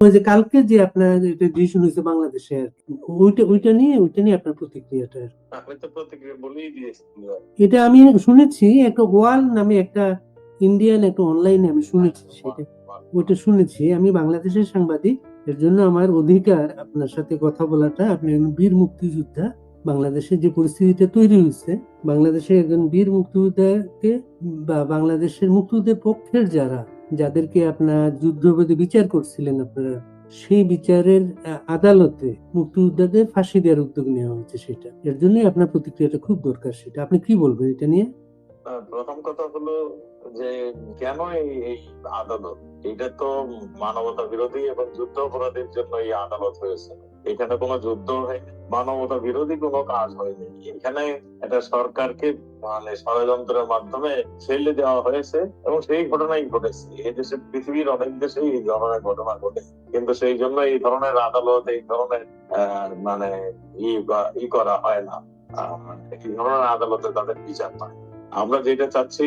ওই যে কালকে যে আপনার এটা ডিসিশন হয়েছে বাংলাদেশে, ওইটা নিয়ে আপনার প্রতিক্রিয়াটা। আমি তো প্রতিক্রিয়া বলেই দিয়েছি। এটা আমি শুনেছি একটা ওয়াল নামে একটা ইন্ডিয়ান একটা অনলাইনে আমি শুনেছি, সেটা ওইটা শুনেছি। আমি বাংলাদেশের সাংবাদিক, এর জন্য আমার অধিকার আপনার সাথে কথা বলাটা। আপনি একজন বীর মুক্তিযোদ্ধা, বাংলাদেশের যে পরিস্থিতিটা তৈরি হয়েছে, বাংলাদেশের একজন বীর মুক্তিযোদ্ধাকে বা বাংলাদেশের মুক্তিযুদ্ধের পক্ষের যাদেরকে আপনার যুদ্ধবিরোধী বিচার করছিলেন আপনারা, সেই বিচারের আদালতে মুক্তিযোদ্ধাদের ফাঁসি দেওয়ার উদ্যোগ নেওয়া হয়েছে, সেটা এর জন্যই আপনার প্রতিক্রিয়াটা খুব দরকার। সেটা আপনি কি বলবেন এটা নিয়ে? প্রথম কথা হলো যে কেন এই আদালত, এটা তো মানবতা বিরোধী এবং যুদ্ধ অপরাধের জন্য এই আদালত হয়েছে। এখানে কোনো যুদ্ধ হয়নি, মানবতা বিরোধী কোনো কাজ হয়নি। এখানে একটা সরকারকে মানে ষড়যন্ত্রের মাধ্যমে ফেলে দেওয়া হয়েছে এবং সেই ঘটনাই ঘটেছে। এই দেশে, পৃথিবীর অনেক দেশেই এই ধরনের ঘটনা ঘটে, কিন্তু সেই জন্য এই ধরনের আদালত, এই ধরনের মানে ই করা হয় না। এই ধরনের আদালতে তাদের বিচার পায়। আমরা যেটা চাচ্ছি,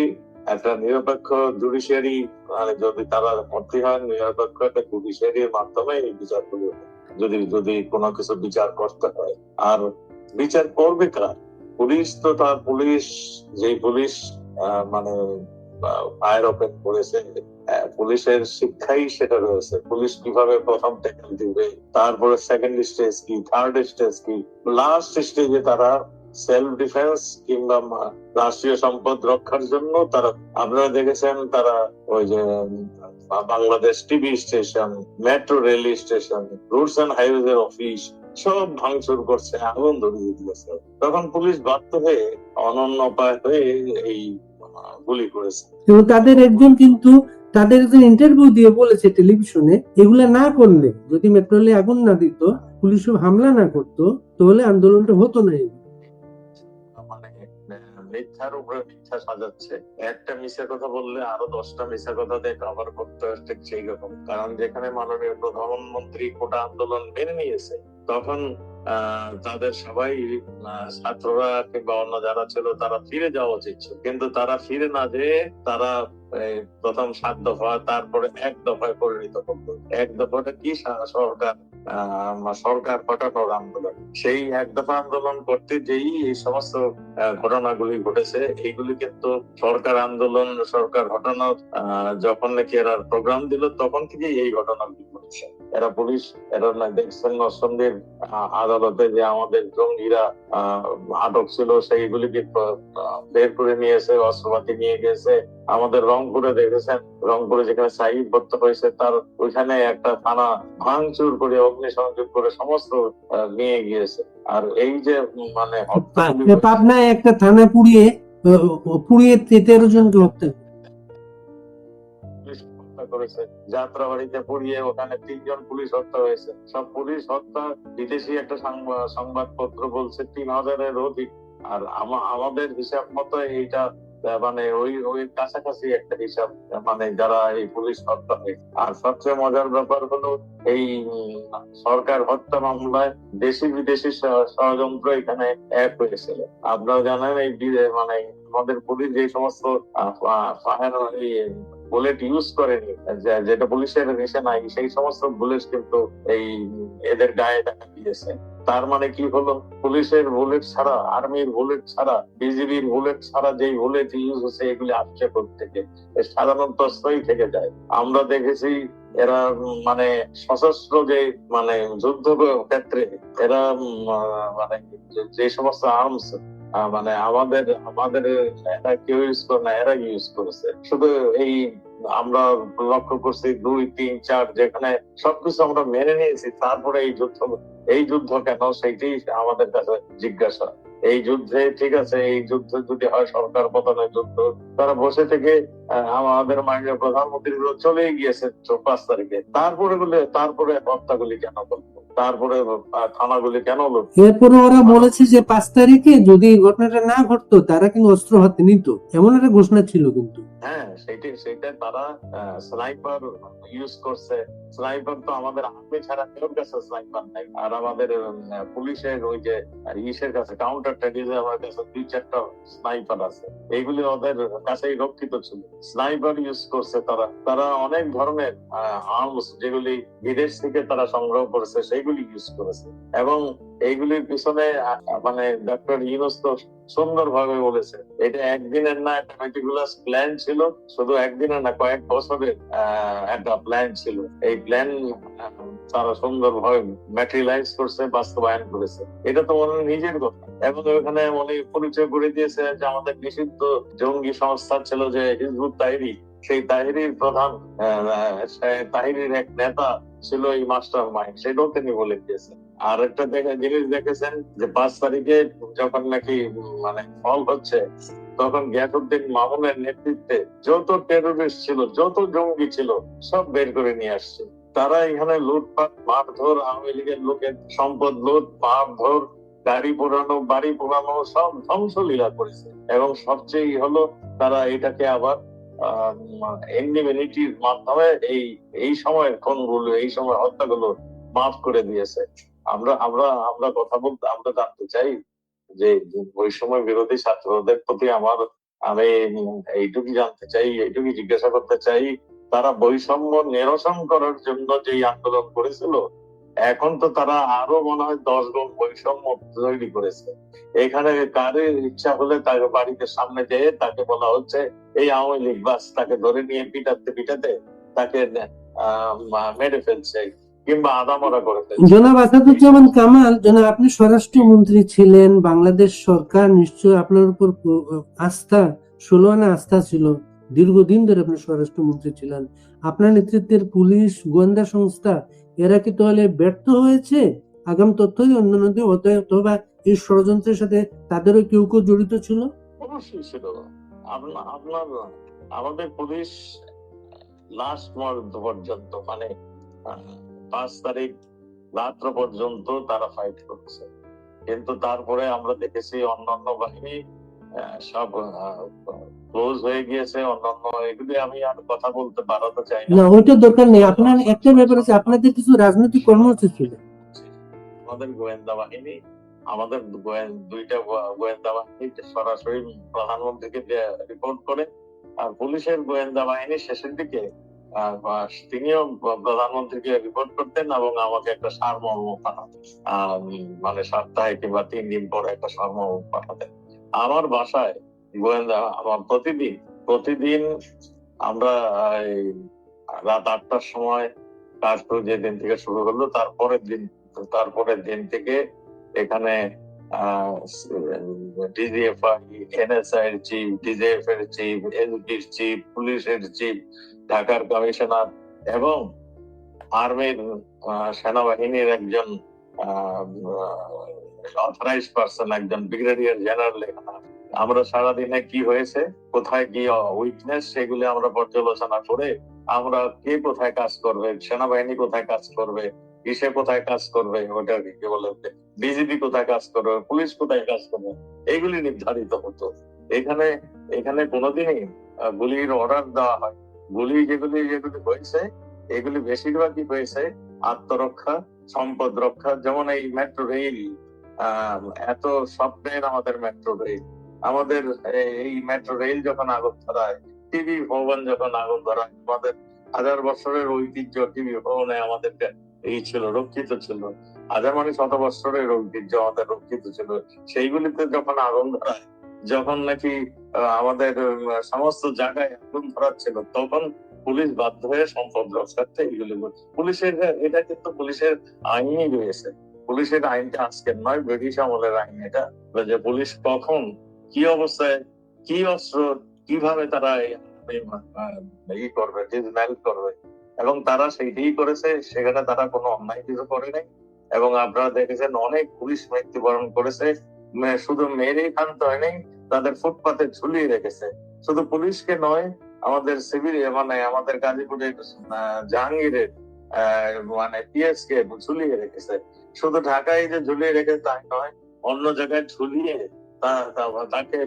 একটা নিরপেক্ষ জুডিশিয়ারি, মানে যদি তারা ভর্তি হয়, নিরপেক্ষ একটা জুডিশিয়ারির মাধ্যমে এই বিচারগুলো, যদি যদি কোনো কিছু বিচার করতে হয়। আর বিচার করবে কারা? পুলিশ তো তার পুলিশ, যে পুলিশ মানে ফায়ার ওপেন করেছে, পুলিশের শিক্ষাই সেটা রয়েছে। পুলিশ কিভাবে প্রথম ট্যাকল দিবে, তারপরে সেকেন্ড স্টেজ কি, থার্ড স্টেজ কি, লাস্ট স্টেজে তারা সেলফ ডিফেন্স কিংবা রাষ্ট্রীয় সম্পদ রক্ষার জন্য তারা, আপনারা দেখেছেন তারা ওই যে Bangladesh TV station, metro rail station, routes and highways এর অফিস সব ভাঙচুর করছে, আগুন ধরিয়ে দিয়েছে। তখন পুলিশ বাধ্য হয়ে, অনন্য উপায় হয়ে এই গুলি করেছে। এবং তাদের একজন ইন্টারভিউ দিয়ে বলেছে টেলিভিশনে, এগুলা না করলে, যদি মেট্রো রেলে আগুন না দিত, পুলিশ হামলা না করতো, তাহলে আন্দোলনটা হতো না। মানে মিথ্যার উপরে মিথ্যা সাজাচ্ছে। একটা মিথ্যা কথা বললে আরো 10টা মিথ্যা কথা দিয়ে কভার করতে হয়, ঠিক সেই রকম। কারণ যেখানে মাননীয় প্রধানমন্ত্রী কোটা আন্দোলন মেনে নিয়েছে, তখন তাদের সবাই, ছাত্ররা কিংবা অন্য যারা ছিল, তারা ফিরে যাওয়া উচিত ছিল। কিন্তু তারা ফিরে না যেয়ে তারা প্রথম 7 দফা, তারপরে 1 দফায় পরিণত করলো। 1 দফাটা কি? সরকার হটানোর আন্দোলন। সেই 1 দফা আন্দোলন করতে যেই এই সমস্ত ঘটনাগুলি ঘটেছে। এইগুলি কিন্তু সরকার আন্দোলন, সরকার হটানোর যখন নাকি এরা প্রোগ্রাম দিল, তখন থেকেই এই ঘটনাগুলি ঘটেছে। এরা পুলিশ, এরা না দেখছেন নরসিংদীর আদালতে যে আমাদের জঙ্গিরা আটক ছিল, সেইগুলিকে বের করে নিয়েছে, অস্ত্রপাতি নিয়ে গেছে। আমাদের রংপুরে দেখেছেন, রংপুরে যেখানে সাইদ হত্যা হয়েছে, তার ওইখানে একটা থানা ভাঙচুর করে, অগ্নিসংযোগ করে সমস্ত নিয়ে গিয়েছে। আর এই যে মানে পাবনায় একটা থানা পুড়িয়ে 13 জনকে হত্যা করেছে, যাত্রাবাড়িতে পুড়িয়ে ওখানে 3 জন পুলিশ হত্যা হয়েছে। সব পুলিশ হত্যা, বিদেশি একটা সংবাদপত্র বলছে 3000-এর অধিক। আর আমাদের হিসাব মতো এইটা মানে ওই ওই কাছাকাছি একটা হিসাব, মানে যারা এই পুলিশ হত্যা হয়েছে। আর সবচেয়ে মজার ব্যাপার হলো, এই সরকার হত্যা মামলায় দেশি বিদেশি ষড়যন্ত্র এখানে এক হয়েছিল। আপনারা জানেন, এই মানে আমাদের পুলিশ যে সমস্ত বুলেট ইউজ করেনি, যেটা পুলিশের নেশা নাই, সেই সমস্ত বুলেট কিন্তু এই এদের গায়ে দেখা দিয়েছে। তার মানে কি হলো? পুলিশের বুলেট ছাড়া, আর্মির বুলেট ছাড়া, বিজিবির বুলেট ছাড়া যেই বুলেট ইউজ হচ্ছে, এগুলি আসছে থেকে সাধারণত অস্ত্রই থেকে যায়। আমরা দেখেছি এরা মানে সশস্ত্র যে মানে যুদ্ধ ক্ষেত্রে এরা মানে যে সমস্ত আর্মস, মানে আমাদের আমাদের এরা কেউ ইউজ করে না, এরা ইউজ করেছে। শুধু এই আমরা লক্ষ্য করছি 2, 3, 4, যেখানে সবকিছু আমরা মেনে নিয়েছি, তারপরে এই যুদ্ধ কেন, সেইটাই আমাদের কাছে জিজ্ঞাসা। এই যুদ্ধে ঠিক আছে, এই যুদ্ধ যদি হয় সরকার পতনের যুদ্ধ, তারা বসে থেকে আমাদের মাননীয় প্রধানমন্ত্রী চলে গিয়েছে 5 তারিখে, তারপরে হত্যাগুলি কেন করবো? তারপরে থানাগুলি কেন লুট? এরপরে ওরা বলেছে যে 5 তারিখে যদি এই ঘটনাটা না ঘটতো তারা কিন্তু অস্ত্র হাতে নিত, এমন একটা ঘোষণা ছিল কিন্তু। হ্যাঁ, সেইটা তারা স্নাইপার ইউজ করছে। স্নাইপার তো আমাদের আর্মি ছাড়া কেউ কাছে স্নাইপার নাই। আর আমাদের পুলিশের ওই যে ইসের কাছে কাউন্টার টেরিজমের কাছে 2-4টা স্নাইপার আছে। এইগুলি ওদের কাছেই রক্ষিত ছিল। স্নাইপার ইউজ করছে তারা অনেক ধরনের আর্মস যেগুলি বিদেশ থেকে তারা সংগ্রহ করেছে সেইগুলি ইউজ করেছে। এবং এইগুলির পিছনে মানে ডক্টর ইউনূস তো সুন্দর ভাবে বলেছে এটা একদিনের না, একটা মেটিকুলাস প্ল্যান ছিল। শুধু একদিনের না, কয়েক বছরের একটা প্ল্যান ছিল। এই প্ল্যান তারা সুন্দর ভাবে ম্যাটেরিয়ালাইজ করছে, বাস্তবায়ন করেছে। এটা তো ওনার নিজের কথা। এবং ওখানে উনি পরিচয় করে দিয়েছে যে আমাদের নিষিদ্ধ জঙ্গি সংস্থা ছিল যে হিজবুত তাহরির, সেই তাহরির প্রধান তাহরির এক নেতা ছিল এই মাস্টার মাইন্ড, সেটাও তিনি বলে দিয়েছেন। আর একটা জিনিস দেখেছেন যে 5 তারিখে যখন নাকি মানে ফল হচ্ছে, তখন গিয়াসউদ্দিন মামুনের নেতৃত্বে যত টেরোরিস্ট ছিল, যত জঙ্গি ছিল, সব বের করে নিয়ে আসছে। তারা এখানে লুটপাট, মারধর, আওয়ামী লীগের লোকের সম্পদ লুট, মারধর, গাড়ি পোড়ানো, বাড়ি পোড়ানো, সব ধ্বংসলীলা করেছে। এবং সবচেয়ে হলো তারা এটাকে আবার এন্ডিমিনিটির মাধ্যমে এই সময়ের খুনগুলো, এই সময় হত্যাগুলো মাফ করে দিয়েছে। আমরা আমরা আমরা কথা বলতে, আমরা জানতে চাই যে বৈষম্য বিরোধী ছাত্রদের প্রতি আমি এইটুকু জানতে চাই, এইটুকু জিজ্ঞাসা করতে চাই, তারা বৈষম্য নিরসন করার জন্য যে আন্দোলন করেছিল, এখন তো তারা আরো মনে হয় 10 গুণ বৈষম্য তৈরি করেছে। এখানে কারের ইচ্ছা হলে তাকে বাড়িতে সামনে যেয়ে তাকে বলা হচ্ছে এই আওয়ামী লীগ, বাস তাকে ধরে নিয়ে পিটাতে পিটাতে তাকে মেরে ফেলছে কিংবা আদামরা করে ফেলছে। জনাব আসাদুজ্জামান কামাল, জনাব আপনি স্বরাষ্ট্রমন্ত্রী ছিলেন, বাংলাদেশ সরকার নিশ্চয় আপনার উপর আস্থা, 16 আনা আস্থা ছিল, দীর্ঘদিন ধরে আপনি স্বরাষ্ট্রমন্ত্রী ছিলেন। আপনার নেতৃত্বের পুলিশ, গোয়েন্দা সংস্থা এরা কি তাহলে ব্যর্থ হয়েছে আগাম তথ্যই অন্যান্য অথবা এই ষড়যন্ত্রের সাথে তাদেরও কেউ কেউ জড়িত ছিল? অবশ্যই ছিল। আপনার আমাদের পুলিশ লাস্ট মন্থ পর্যন্ত মানে 5 তারিখ রাত্র পর্যন্ত তারা ফাইট করছে। কিন্তু তারপরে আমরা দেখেছি অন্যান্য বাহিনী সব ক্লোজ হয়ে গিয়েছে। অন্যান্য এগুলি আমি আর কথা বলতে বাড়াতে চাই না, ওইটা দরকার নেই। আপনার একটা ব্যাপার আছে, আপনাদের কিছু রাজনৈতিক কর্মসূচি ছিল। আমাদের গোয়েন্দা বাহিনী, আমাদের দুইটা গোয়েন্দা বাহিনী সরাসরি প্রধানমন্ত্রীকে রিপোর্ট করে। আর পুলিশের গোয়েন্দা বাহিনী শেষের দিকে তিনিও প্রধানমন্ত্রীকে রিপোর্ট করতেন এবং আমাকে একটা সারমর্ম পাঠাতেন। মানে সপ্তাহে কিংবা 3 দিন পরে একটা সারমর্ম পাঠাতেন আমার বাসায়। গোয়েন্দা আমার প্রতিদিন আমরা রাত 8টার সময় কাজগুলো যেদিন থেকে শুরু হলো, তারপরের দিন থেকে এখানে ডিজিএফআই, এনএসআই এর চিফ, ডিজিএফ এর চিফ, এসবির চিফ, পুলিশের চিফ, ঢাকার কমিশনার এবং আর্মির সেনাবাহিনীর একজন অথরাইজ পার্সন, একজন ব্রিগেডিয়ার জেনারেল এখানে। আমরা সারাদিনে কি হয়েছে, কোথায় কি উইকনেস, সেগুলি আমরা পর্যালোচনা করে আমরা কে কোথায় কাজ করবে, সেনাবাহিনী কোথায় কাজ করবে, কিসে কোথায় কাজ করবে, ওটা কি বলে বিজিবি কোথায় কাজ করবে, পুলিশ কোথায় কাজ করবে, এইগুলি নির্ধারিত হতো। এখানে কোনোদিনই গুলির অর্ডার দেওয়া হয়। গুলি যেগুলি হয়েছে এগুলি বেশিরভাগই হয়েছে আত্মরক্ষা, সম্পদ রক্ষা। যেমন এই মেট্রো রেল, এত স্বপ্নের আমাদের মেট্রো রেল, আমাদের এই মেট্রো রেল যখন আগুন ধরায়, টিভি ভবন যখন আগুন ধরায়, আমাদের 1000 বছরের ঐতিহ্য টিভি ভবনে আমাদের এই ছিল, রক্ষিত ছিল। 1000 মানে 100 বছরের ঐতিহ্য আমাদের রক্ষিত ছিল। সেইগুলিতে যখন আগুন ধরায়, যখন নাকি আমাদের সমস্ত জায়গায় আগুন ধরাচ্ছিল, তখন পুলিশ বাধ্য হয়ে সম্পদ রক্ষার্থে এইগুলি পুলিশের, এটা কিন্তু পুলিশের আইনই রয়েছে। পুলিশের আইনটা আজকের নয়, ব্রিটিশ আমলের আইন এটা, যে পুলিশ কখন কি অবস্থায় কি অস্ত্র কিভাবে তারা করবে, ডিসম্যান্টল করবে, এবং তারা সেইটাই করেছে। সেখানে তারা কোনো অন্যায় কিছু করে নাই। এবং আপনারা দেখেছেন অনেক পুলিশ মৃত্যুবরণ করেছে, শুধু মেরেই ক্ষান্ত হয়নি, তাদের ফুটপাতে ঝুলিয়ে রেখেছে। শুধু পুলিশকে নয়, আমাদের সিভিল মানে আমাদের গাজীপুরের জাহাঙ্গীরের মানে পিএসকে ঝুলিয়ে রেখেছে। শুধু ঢাকায় যে ঝুলিয়ে রেখেছে তাই নয়, অন্য জায়গায় ঝুলিয়ে তাকে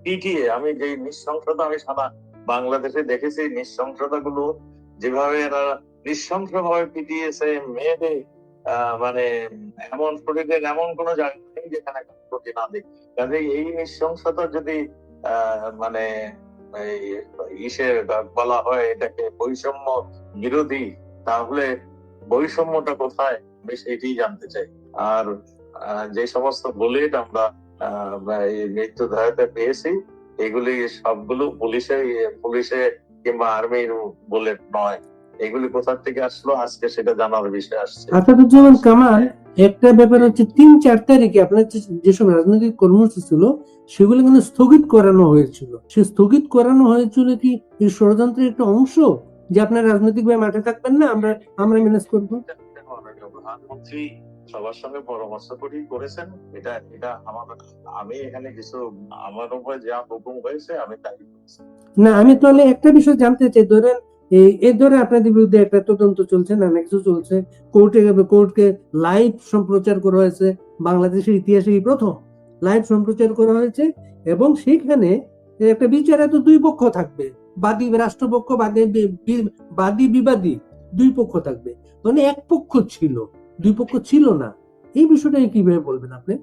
পিটিয়ে, আমি যে নৃশংসতা আমি সারা বাংলাদেশে দেখেছি, নৃশংসতা গুলো যেভাবে এরা নৃশংস ভাবে পিটিয়েছে মেয়েদের, মানে এমন শরীরের এমন কোন জায়গা নেই যেখানে ক্ষতি না দেখি। কাজে এই নৃশংসতা যদি মানে এই ইসের বলা হয় এটাকে বৈষম্য বিরোধী, তাহলে বৈষম্যটা কোথায় আমি সেটাই জানতে চাই। আর যে সমস্ত বুলেট আমরা এই মৃত্যু ধারাতে পেয়েছি, এগুলি সবগুলো পুলিশে কিংবা আর্মির বুলেট নয়। এগুলি কোথা থেকে আসলো আজকে সেটা জানার বিষয় আসছে। আসাদুজ্জামান কামাল, একটা ব্যাপার হচ্ছে 3-4 তারিখে আপনার যেসব রাজনৈতিক কর্মসূচি ছিল সেগুলো কিন্তু স্থগিত করানো হয়েছিল। সে স্থগিত করানো হয়েছিল কি এই ষড়যন্ত্রের একটা অংশ, যে আপনার রাজনৈতিক ভাবে মাঠে থাকবেন না, আমরা ম্যানেজ করবো? প্রধানমন্ত্রী সবার সঙ্গে পরামর্শ করেই করেছেন। এটা এটা আমি এখানে কিছু আমার উপরে যা হুকুম হয়েছে আমি তাই করেছি। না, আমি তাহলে একটা বিষয় জানতে চাই। ধরেন এই ধরে আপনাদের বিরুদ্ধে একটা তদন্ত চলছে, না কিছু চলছে, কোর্টকে লাইভ সম্প্রচার করা হয়েছে, বাংলাদেশের ইতিহাসে এই প্রথম লাইভ সম্প্রচার করা হয়েছে, এবং সেখানে একটা বিচারে তো দুই পক্ষ থাকবে, বাদী রাষ্ট্রপক্ষ, বাদী বিবাদী, দুই পক্ষ থাকবে। মানে এক পক্ষ ছিল, দুই পক্ষ ছিল না। এই বিষয়টা কিভাবে বলবেন আপনি?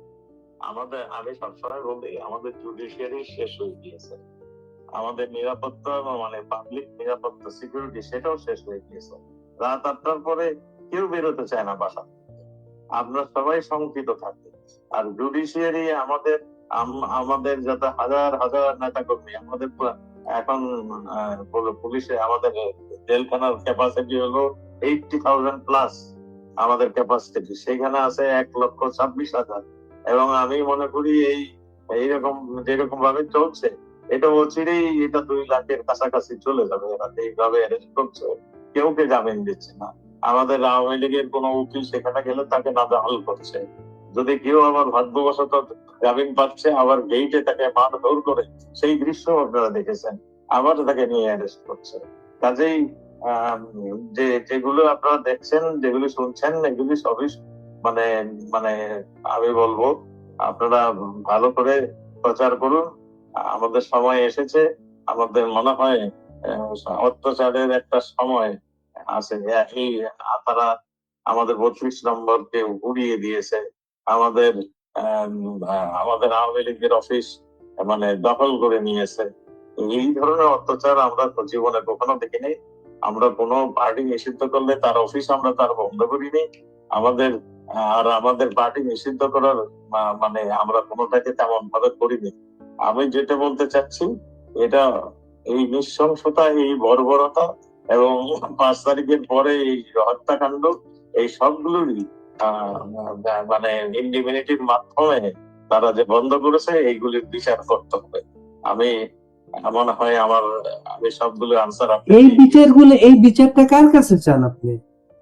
আমি সবসময় বলি আমাদের জুডিশিয়ারি শেষ হয়ে গিয়েছে, আমাদের নিরাপত্তা মানে পাবলিক নিরাপত্তা সিকিউরিটি সেটাও শেষ হয়ে গিয়েছে। রাত 8টার পরে কেউ বেরোতে চায় না বাসা, আমরা সবাই শঙ্কিত থাকি। আর জুডিশিয়ারি আমাদের যত হাজার হাজার নেতা কর্মী, আমাদের এখন পুলিশে আমাদের জেলখানার ক্যাপাসিটি হলো 80,000 প্লাস, আমাদের ক্যাপাসিটি সেখানে আছে 1,26,000। এবং আমি মনে করি এইরকম যেরকম ভাবে চলছে এটা অচিরেই এটা 2 লাখের কাছাকাছি চলে যাবে। এরা এইভাবে অ্যারেস্ট করছে, কেউকে জামিন দিচ্ছে না। আমাদের আওয়ামী লীগের কোন উকিল সেখানে গেলে তাকে নাজেহাল করছে, যদি কেউ আবার ভাগ্যবশত জামিন পাচ্ছে আবার গেইটে তাকে মারধর করে, সেই দৃশ্য আপনারা দেখেছেন, আবার তাকে নিয়ে অ্যারেস্ট করছে। কাজেই যেগুলো আপনারা দেখছেন, যেগুলি শুনছেন, এগুলি সবই মানে মানে আমি বলবো আপনারা ভালো করে প্রচার করুন। আমাদের সময় এসেছে, আমাদের মনে হয় অত্যাচারের একটা সময় আছে। এই তারা আমাদের 32 নম্বরকে উড়িয়ে দিয়েছে, আমাদের আমাদের আওয়ামী লীগের অফিস মানে দখল করে নিয়েছে। এই ধরনের অত্যাচার আমরা জীবনে কখনো দেখিনি। আমরা কোনো পার্টি নিষিদ্ধ করলে তার অফিস আমরা তার বন্ধ করিনি। আমাদের পার্টি নিষিদ্ধ করার মানে আমরা কোনোটাকে তেমন ভাবে করিনি। আমি যেটা বলতে চাচ্ছি, এটা এই নৃশংসতা, এই বর্বরতা এবং 5 তারিখের পরে এই হত্যাকাণ্ড, এই সবগুলোরই মানে ইন্ডিমিনিটির মাধ্যমে তারা যে বন্ধ করেছে এইগুলির বিচার করতে হবে। আমি মনে হয় আমি সবগুলো আনসার এই বিচারটা কার কাছে চান আপনি?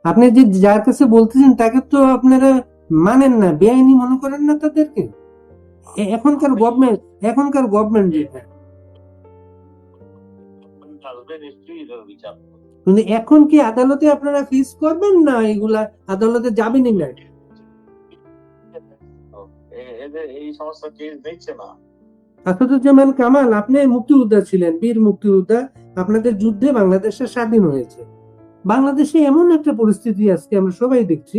আপনি যে যার কাছে বলতেছেন তাকে তো আপনারা মানেন না, বেআইনি মনে করেন না তাদেরকে? এখনকার গভর্নমেন্ট যেটা, নিশ্চয়ই বিচার। কিন্তু এখন কি আদালতে আপনারা ফেস করবেন, না এগুলা আদালতে যাবেনই না? এই সমস্ত কেস দেখছে না। আসাদুজ্জামান কামাল, আপনি মুক্তিযোদ্ধা ছিলেন, বীর মুক্তিযোদ্ধা। আপনাদের যুদ্ধে বাংলাদেশের স্বাধীন হয়েছে। বাংলাদেশে এমন একটা পরিস্থিতি আজকে আমরা সবাই দেখছি,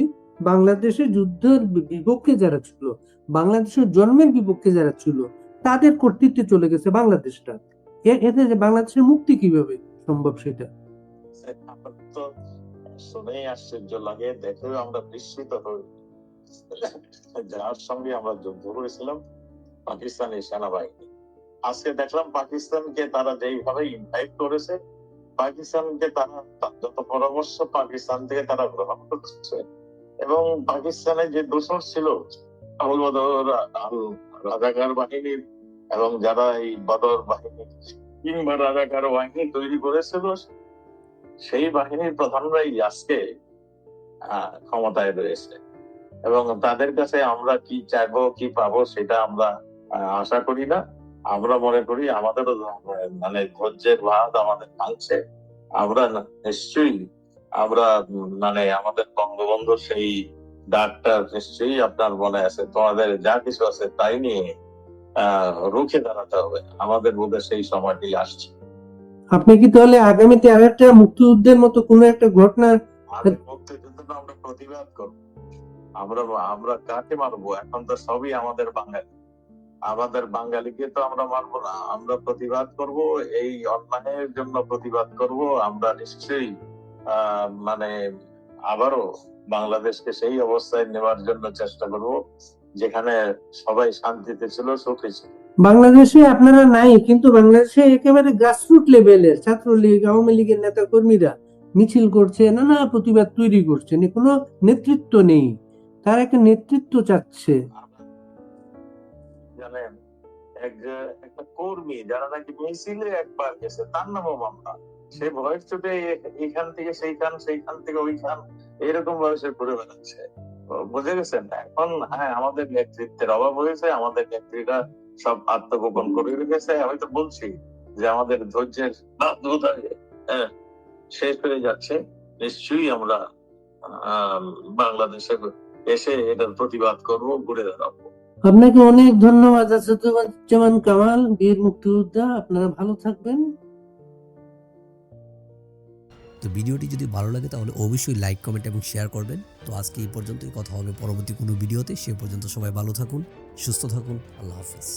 বাংলাদেশের যুদ্ধের বিপক্ষে যারা ছিল, বাংলাদেশের জন্মের বিপক্ষে যারা ছিল, তাদের কর্তৃত্বে চলে গেছে বাংলাদেশটা। এতে বাংলাদেশের মুক্তি কিভাবে সম্ভব সেটা তো শুনেই আশ্চর্য লাগে, দেখেও আমরা বিস্মিত হই। যার সঙ্গে আমরা যুদ্ধ করেছিলাম পাকিস্তানি সেনাবাহিনী, আজকে দেখলাম পাকিস্তানকে তারা যেইভাবে ইনভাইট করেছে, পাকিস্তানকে তারা যত পরামর্শ পাকিস্তান থেকে তারা গ্রহণ করছে। এবং পাকিস্তানের যে দোসর ছিল রাজাকার বাহিনীর, এবং যারা এই বদর বাহিনী কিংবা রাজাকার বাহিনী তৈরি করেছিল, সেই বাহিনীর প্রধানরাই আজকে ক্ষমতায় রয়েছে। এবং তাদের কাছে আমরা কি চাইবো কি পাবো সেটা আমরা আশা করি না। আমরা মনে করি আমাদের মানে ধৈর্যের ভাত আমাদের ভাঙছে। আমরা নিশ্চয়ই আমরা মানে আমাদের বঙ্গবন্ধুর সেই ডাকটা নিশ্চয়ই আপনার মনে আছে, তোমাদের যা কিছু আছে তাই নিয়ে রুখে দাঁড়াতে হবে। আমাদের বোধ সেই সময়টি আসছে। আপনি কি তাহলে আগামীতে আর একটা মুক্তিযুদ্ধের মতো কোনো একটা ঘটনা? আমাদের মুক্তিযুদ্ধ আমরা প্রতিবাদ করবো। আমরা আমরা কাকে মারবো? এখন তো সবই আমাদের বাঙালি। আমাদের বাঙালিকে তো আমরা মারবো না, আমরা প্রতিবাদ করব, এই অন্যায়ের জন্য প্রতিবাদ করব। আমরা নিশ্চয়ই মানে আবারও বাংলাদেশকে সেই অবস্থায় নেওয়ার জন্য চেষ্টা করব যেখানে সবাই শান্তিতে ছিল, সুখে ছিল। বাংলাদেশে আপনারা নাই, কিন্তু বাংলাদেশে একেবারে গ্রাসরুট লেভেলের ছাত্রলীগ, আওয়ামী লীগের নেতা কর্মীরা মিছিল করছে, নানা প্রতিবাদ তৈরি করছেন, কোনো নেতৃত্ব নেই। তার একটা নেতৃত্ব চাচ্ছে। জানেন, একটা কর্মী যারা নাকি মিছিলে একবার গেছে, তার নামও মামলা। সে ভয়ের চোটে এইখান থেকে সেইখান, সেইখান থেকে ওইখান, এরকম ভাবে সে ঘুরে বেড়াচ্ছে। বুঝে গেছেন? এখন হ্যাঁ, আমাদের নেতৃত্বের অভাব হয়েছে, আমাদের নেত্রীরা সব আত্মগোপন করে রেখেছে। আমি তো বলছি যে আমাদের ধৈর্যের শেষ হয়ে যাচ্ছে। নিশ্চয়ই আমরা বাংলাদেশে এসে এটার প্রতিবাদ করব, ঘুরে দাঁড়াবো। আপনাকে অনেক ধন্যবাদ আসাদুজ্জামান কামাল, বীর মুক্তিযোদ্ধা। আপনারা ভালো থাকবেন। তো ভিডিওটি যদি ভালো লাগে তাহলে অবশ্যই লাইক, কমেন্ট এবং শেয়ার করবেন। তো আজকে এই পর্যন্তই, কথা হবে পরবর্তী কোনো ভিডিওতে। সে পর্যন্ত সবাই ভালো থাকুন, সুস্থ থাকুন। আল্লাহ হাফেজ।